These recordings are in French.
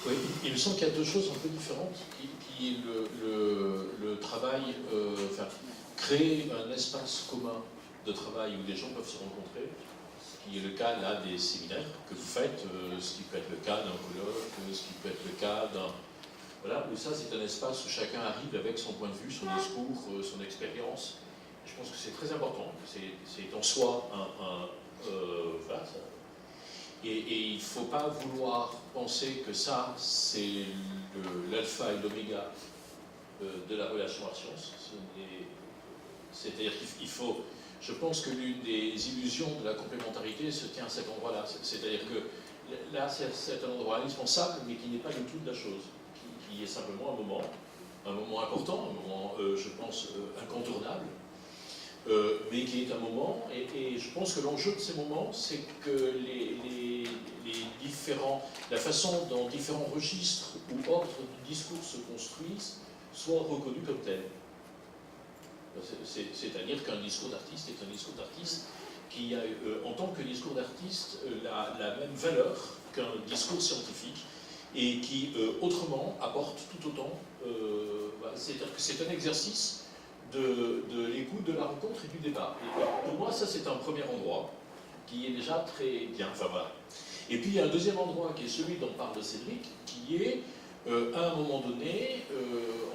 Oui, il me semble qu'il y a deux choses un peu différentes, qui est le travail, enfin, créer un espace commun de travail où des gens peuvent se rencontrer, ce qui est le cas là des séminaires que vous faites, ce qui peut être le cas d'un colloque, ce qui peut être le cas d'un... Voilà, où ça c'est un espace où chacun arrive avec son point de vue, son discours, son expérience. Je pense que c'est très important, c'est en soi voilà, ça. Et il ne faut pas vouloir penser que ça, c'est l'alpha et l'oméga de la relation art-science. C'est-à-dire qu'il faut... Je pense que l'une des illusions de la complémentarité se tient à cet endroit-là. C'est-à-dire que là, c'est un endroit indispensable, mais qui n'est pas le tout de la chose. Qui est simplement un moment important, un moment, je pense, incontournable. Mais qui est un moment, et je pense que l'enjeu de ces moments, c'est que la façon dont différents registres ou ordres du discours se construisent soient reconnus comme tels. C'est-à-dire qu'un discours d'artiste est un discours d'artiste qui a, en tant que discours d'artiste, la même valeur qu'un discours scientifique et qui, autrement, apporte tout autant. C'est-à-dire que c'est un exercice de l'écoute, de la rencontre et du débat. Et pour moi, ça, c'est un premier endroit qui est déjà très bien. Enfin, voilà. Et puis, il y a un deuxième endroit qui est celui dont parle Cédric, qui est, à un moment donné,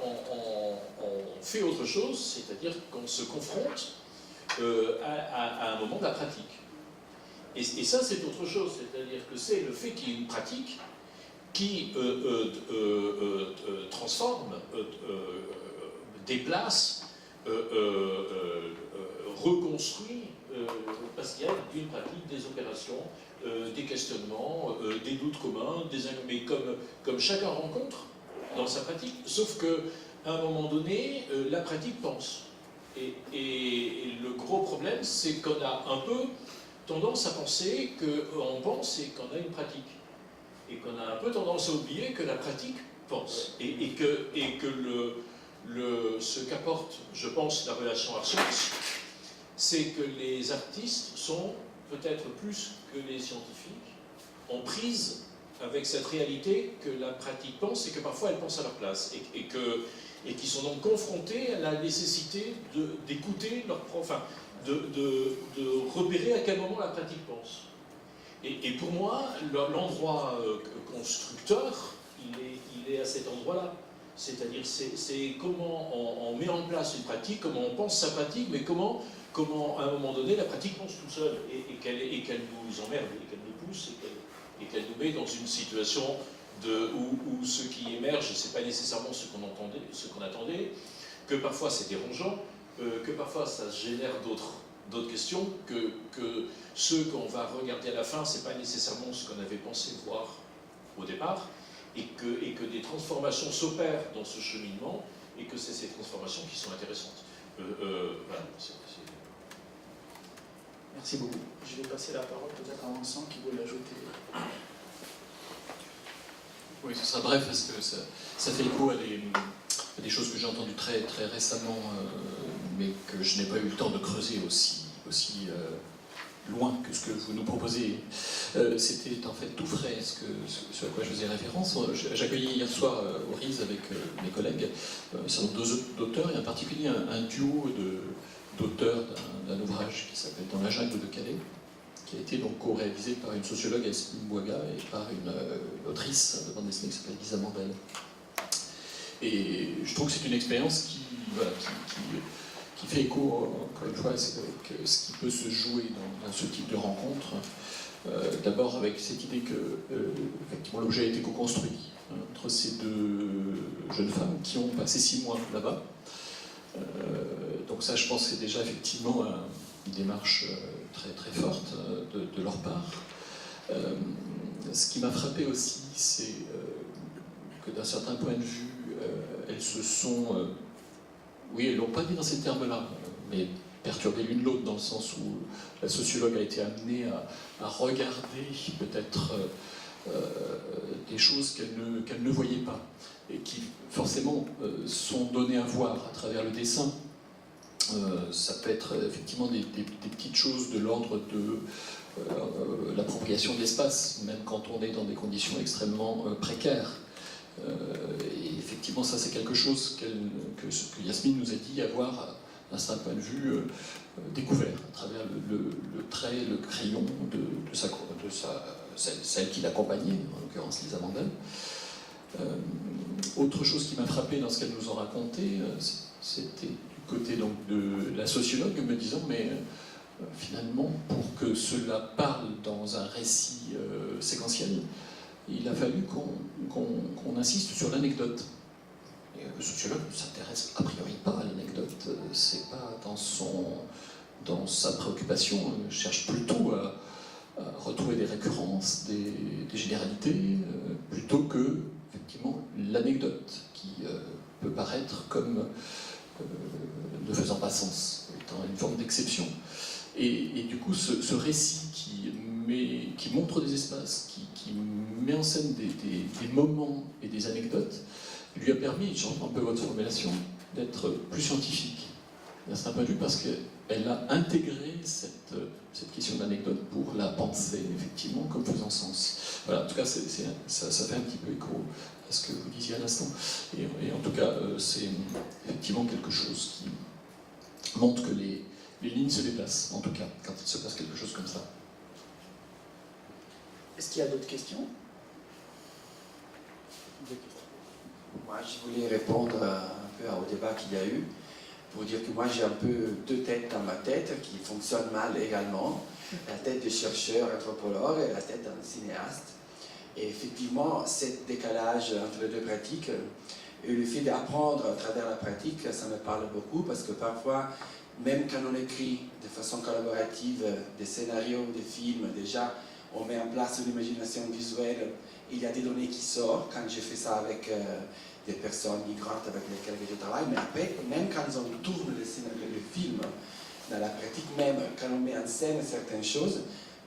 on fait autre chose, c'est-à-dire qu'on se confronte à un moment de la pratique. Et ça, c'est autre chose, c'est-à-dire que c'est le fait qu'il y ait une pratique qui transforme, déplace, reconstruit, parce qu'il y a une pratique, des opérations, des questionnements, des doutes communs, mais comme chacun rencontre dans sa pratique, sauf qu'à un moment donné, la pratique pense. Et le gros problème, c'est qu'on a un peu tendance à penser qu'on pense et qu'on a une pratique. Et qu'on a un peu tendance à oublier que la pratique pense. Et que ce qu'apporte, je pense, la relation art-science, c'est que les artistes sont, peut-être plus que les scientifiques, en prise avec cette réalité que la pratique pense et que parfois elle pense à leur place. Et qui sont donc confrontés à la nécessité d'écouter leur prof, enfin, de repérer à quel moment la pratique pense. Et pour moi, l'endroit constructeur, il est à cet endroit-là. C'est-à-dire, c'est comment on met en place une pratique, comment on pense sa pratique, mais comment à un moment donné, la pratique pense tout seul, et qu'elle nous emmerde, et qu'elle nous pousse, et qu'elle nous met dans une situation où ce qui émerge, c'est pas nécessairement ce qu'on attendait, que parfois c'est dérangeant, que parfois ça génère d'autres questions, que ceux qu'on va regarder à la fin, c'est pas nécessairement ce qu'on avait pensé voir au départ, et que des transformations s'opèrent dans ce cheminement, et que c'est ces transformations qui sont intéressantes. Voilà, Merci beaucoup. Je vais passer la parole peut-être à Vincent qui veut l'ajouter. Oui, ce sera bref parce que ça fait écho à des choses que j'ai entendues très, très récemment, mais que je n'ai pas eu le temps de creuser aussi loin que ce que vous nous proposez. C'était en fait tout frais ce à quoi je faisais référence. J'accueillais hier soir au RISE avec mes collègues un certain nombre d'auteurs, et en particulier un duo d'auteurs d'un ouvrage qui s'appelle Dans la jungle de Calais, qui a été donc co-réalisé par une sociologue, Yasmine Bouaga, et par une autrice de bande dessinée qui s'appelle Lisa Mandel. Et je trouve que c'est une expérience qui fait écho, encore une fois, avec ce qui peut se jouer dans ce type de rencontre. D'abord avec cette idée que effectivement, l'objet a été co-construit entre ces deux jeunes femmes qui ont passé 6 mois là-bas. Donc ça, je pense, c'est déjà effectivement une démarche très, très forte de leur part. Ce qui m'a frappé aussi, c'est que d'un certain point de vue, elles se sont... oui, elles ne l'ont pas dit dans ces termes-là, mais perturbées l'une l'autre, dans le sens où la sociologue a été amenée à regarder peut-être des choses qu'elle ne voyait pas, et qui forcément sont données à voir à travers le dessin. Ça peut être effectivement des petites choses de l'ordre de l'appropriation de l'espace, même quand on est dans des conditions extrêmement précaires. Et effectivement, ça c'est quelque chose que Yasmine nous a dit avoir, d'un certain point de vue, découvert à travers le trait, le crayon de celle qui l'accompagnait, en l'occurrence Lisa Mandel. Autre chose qui m'a frappé dans ce qu'elle nous a raconté, c'était du côté donc, de la sociologue me disant mais finalement pour que cela parle dans un récit séquentiel, il a fallu qu'on insiste sur l'anecdote. Le sociologue ne s'intéresse a priori pas à l'anecdote, c'est pas dans sa préoccupation, il cherche plutôt à retrouver des récurrences, des généralités, plutôt que effectivement l'anecdote qui peut paraître comme ne faisant pas sens, étant une forme d'exception. Et du coup, ce récit qui montre des espaces, qui met en scène des moments et des anecdotes, lui a permis, je reprends un peu votre formulation, d'être plus scientifique. C'est un peu vu parce qu'elle a intégré cette question d'anecdote pour la penser, effectivement, comme faisant sens. Voilà, en tout cas, ça fait un petit peu écho à ce que vous disiez à l'instant. Et en tout cas, c'est effectivement quelque chose qui montre que les lignes se déplacent, en tout cas, quand il se passe quelque chose comme ça. Est-ce qu'il y a d'autres questions? Moi, je voulais répondre un peu au débat qu'il y a eu, pour dire que moi, j'ai un peu deux têtes dans ma tête qui fonctionnent mal également. La tête de chercheur, anthropologue, et la tête d'un cinéaste. Et effectivement, ce décalage entre les deux pratiques, et le fait d'apprendre à travers la pratique, ça me parle beaucoup, parce que parfois, même quand on écrit de façon collaborative des scénarios, des films, déjà, on met en place une imagination visuelle, il y a des données qui sortent, quand j'ai fait ça avec des personnes migrantes avec lesquelles je travaille, mais après, même quand on tourne le film, dans la pratique, même quand on met en scène certaines choses,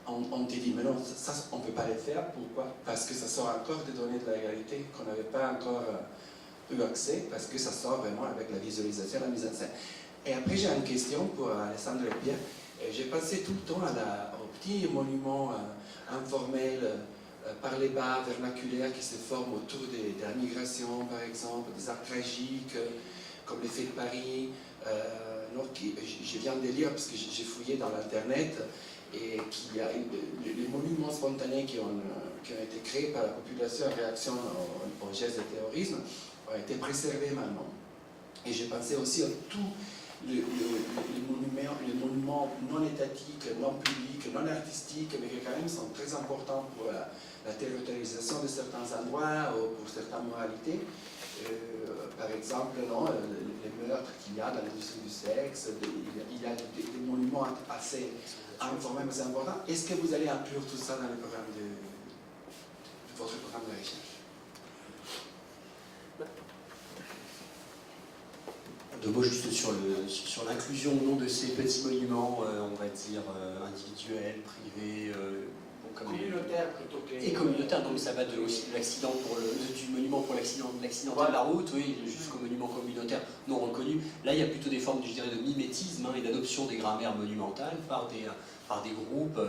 on te dit, mais non, ça on ne peut pas le faire, pourquoi? Parce que ça sort encore des données de la réalité qu'on n'avait pas encore eu accès, parce que ça sort vraiment avec la visualisation, la mise en scène. Et après, j'ai une question pour Alessandro et Pierre. J'ai pensé tout le temps aux petits monuments informels, par les bas vernaculaires qui se forment autour de la migration, par exemple, des arts tragiques, comme les Fées de Paris. Je viens de lire, parce que j'ai fouillé dans l'Internet, et qu'il y a les monuments spontanés qui ont été créés par la population en réaction au geste de terrorisme ont été préservés maintenant. Et j'ai pensé aussi à tous les monuments non étatiques, non publics, non artistiques, mais qui quand même sont très importants pour la territorialisation de certains endroits ou pour certaines moralités. Par exemple, les meurtres qu'il y a dans l'industrie du sexe, il y a des monuments assez informels mais importants. Est-ce que vous allez inclure tout ça dans le programme de votre programme de recherche? Deux mots juste sur l'inclusion ou non de ces petits monuments, on va dire individuels, privés, communautaires plutôt que... Et communautaires, donc ça va aussi de l'accident du monument pour l'accident de la route, oui, jusqu'au monument communautaire non reconnu. Là, il y a plutôt des formes, je dirais, de mimétisme et d'adoption des grammaires monumentales par des groupes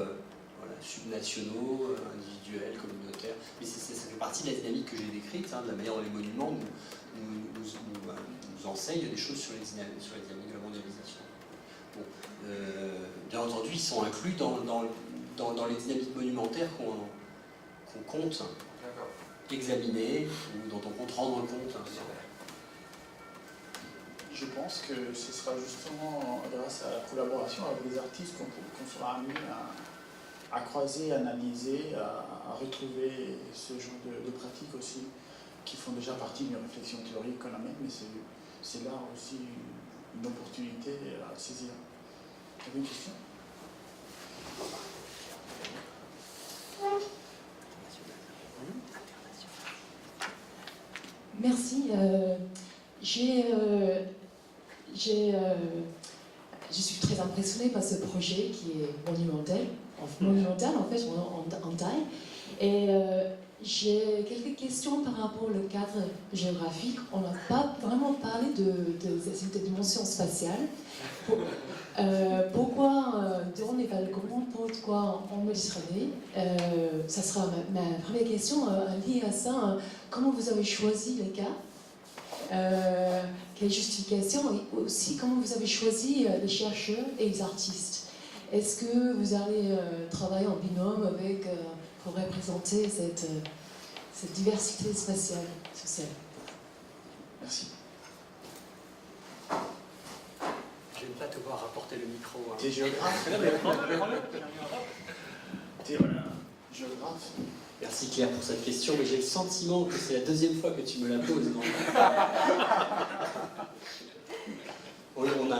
subnationaux, individuels, communautaires. Mais ça fait partie de la dynamique que j'ai décrite, de la manière dont les monuments nous enseignent des choses sur les dynamiques de la mondialisation. Bon, bien entendu, ils sont inclus dans les dynamiques monumentaires qu'on compte examiner ou dont on compte rendre compte. Je pense que ce sera justement grâce à la collaboration avec les artistes qu'on sera amené à croiser, à analyser, à retrouver ce genre de pratiques aussi qui font déjà partie d'une réflexion théorique qu'on amène, mais c'est là aussi une opportunité à saisir. Vous avez une question ? Merci. Je suis très impressionnée par ce projet qui est monumental en fait, en taille. Et J'ai quelques questions par rapport au cadre géographique. On n'a pas vraiment parlé de dimension spatiale. Pourquoi durant les Balkans, pourquoi en Méditerranée? Ça sera ma première question liée à ça. Comment vous avez choisi les cas? Quelle justification? Et aussi, comment vous avez choisi les chercheurs et les artistes? Est-ce que vous allez travailler en binôme avec, pour représenter cette diversité spatiale, sociale? Merci. Je n'aime pas te voir apporter le micro. Hein. T'es géographe. T'es géographe. Merci Claire pour cette question, mais j'ai le sentiment que c'est la deuxième fois que tu me la poses. Donc... on a